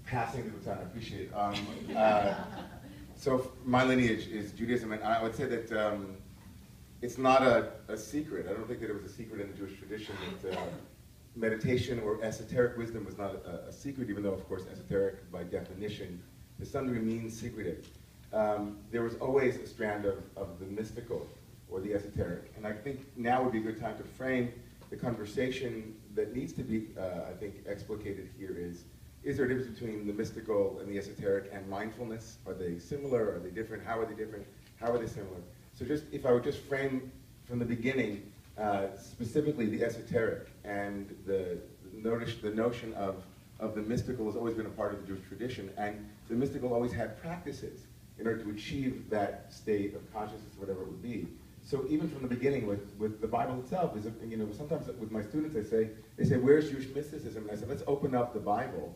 passing the baton. I appreciate it. So my lineage is Judaism, and I would say that it's not a secret. I don't think that it was a secret in the Jewish tradition that meditation or esoteric wisdom was not a secret, even though, of course, esoteric by definition to some degree means secretive. There was always a strand of the mystical or the esoteric, and I think now would be a good time to frame the conversation that needs to be, I think, explicated here is there a difference between the mystical and the esoteric and mindfulness? Are they similar? Are they different? How are they different? How are they similar? So just, if I would just frame from the beginning, specifically the esoteric and the notion of the mystical has always been a part of the Jewish tradition, and the mystical always had practices in order to achieve that state of consciousness, whatever it would be. So even from the beginning with the Bible itself, is, you know, sometimes with my students they say, where's Jewish mysticism? And I said, let's open up the Bible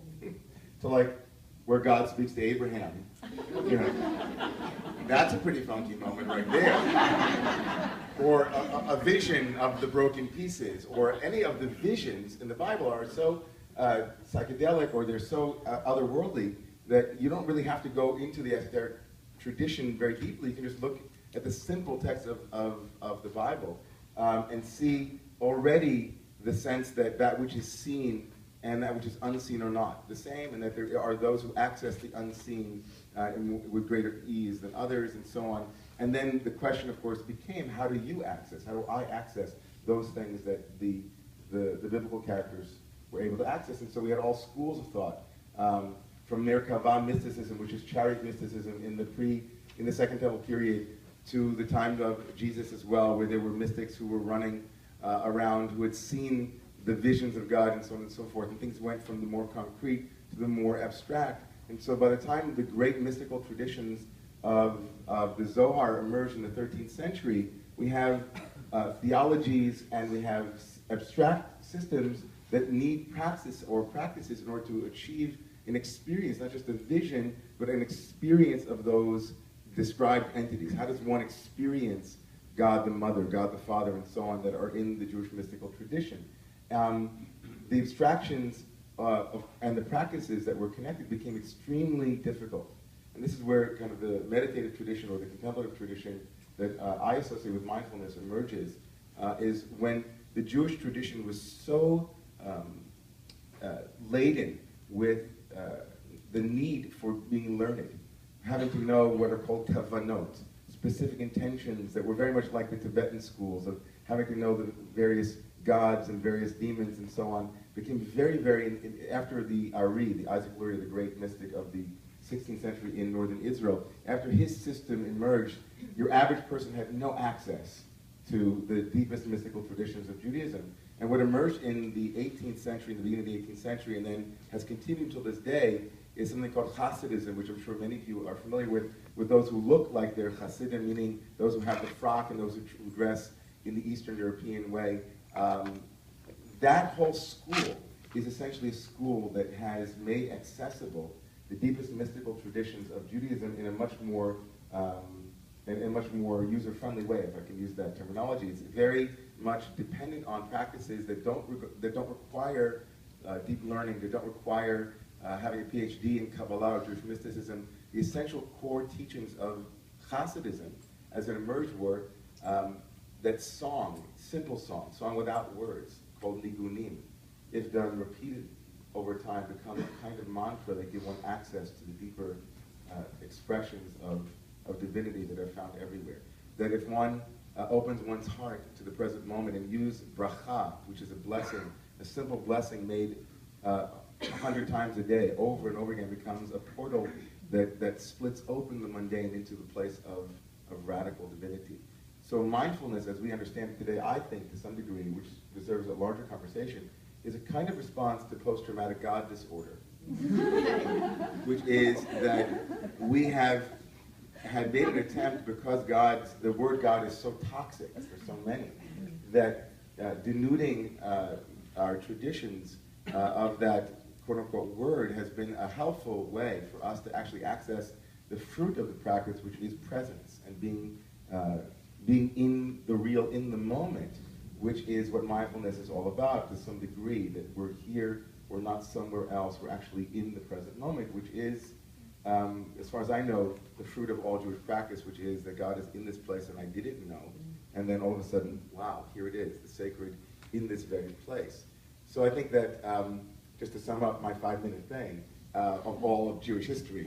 to like where God speaks to Abraham. You know, that's a pretty funky moment right there. Or a vision of the broken pieces, or any of the visions in the Bible are so psychedelic, or they're so otherworldly that you don't really have to go into the esoteric tradition very deeply. You can just look at the simple text of the Bible and see already the sense that that which is seen and that which is unseen are not the same, and that there are those who access the unseen with greater ease than others, and so on. And then the question, of course, became, how do you access, how do I access those things that the biblical characters were able to access? And so we had all schools of thought, from Merkava mysticism, which is chariot mysticism in the Second Temple period, to the time of Jesus as well, where there were mystics who were running around, who had seen the visions of God and so on and so forth, and things went from the more concrete to the more abstract. And so by the time the great mystical traditions of the Zohar emerged in the 13th century, we have theologies and we have abstract systems that need praxis or practices in order to achieve an experience, not just a vision, but an experience of those described entities. How does one experience God the Mother, God the Father, and so on that are in the Jewish mystical tradition? The abstractions and the practices that were connected became extremely difficult. And this is where kind of the meditative tradition or the contemplative tradition that I associate with mindfulness emerges, is when the Jewish tradition was so laden with the need for being learned, having to know what are called kavanot, specific intentions that were very much like the Tibetan schools of having to know the various gods and various demons and so on, became very, very, after the Ari, the Isaac Luria, the great mystic of the 16th century in northern Israel, after his system emerged, your average person had no access to the deepest mystical traditions of Judaism. And what emerged in the 18th century, in the beginning of the 18th century, and then has continued until this day, is something called Hasidism, which I'm sure many of you are familiar with those who look like they're Hasidim, meaning those who have the frock and those who dress in the Eastern European way. That whole school is essentially a school that has made accessible the deepest mystical traditions of Judaism in a much more user-friendly way, if I can use that terminology. It's very much dependent on practices that don't require deep learning, that don't require having a PhD in Kabbalah or Jewish mysticism. The essential core teachings of Hasidism, as it emerged, were that song, simple song without words, called nigunim, if done repeated over time, become a kind of mantra that give one access to the deeper expressions of divinity that are found everywhere. That if one opens one's heart to the present moment and use bracha, which is a blessing, a simple blessing made 100 times a day, over and over again, becomes a portal that splits open the mundane into the place of radical divinity. So mindfulness, as we understand it today, I think, to some degree, which deserves a larger conversation, is a kind of response to post-traumatic God disorder, which is that we had made an attempt, because the word God is so toxic for so many, that denuding our traditions of that quote-unquote word has been a helpful way for us to actually access the fruit of the practice, which is presence and being in the real, in the moment, which is what mindfulness is all about to some degree, that we're here, we're not somewhere else, we're actually in the present moment, which is, as far as I know, the fruit of all Jewish practice, which is that God is in this place and I didn't know, and then all of a sudden, wow, here it is, the sacred in this very place. So I think that, just to sum up my 5-minute thing, of all of Jewish history,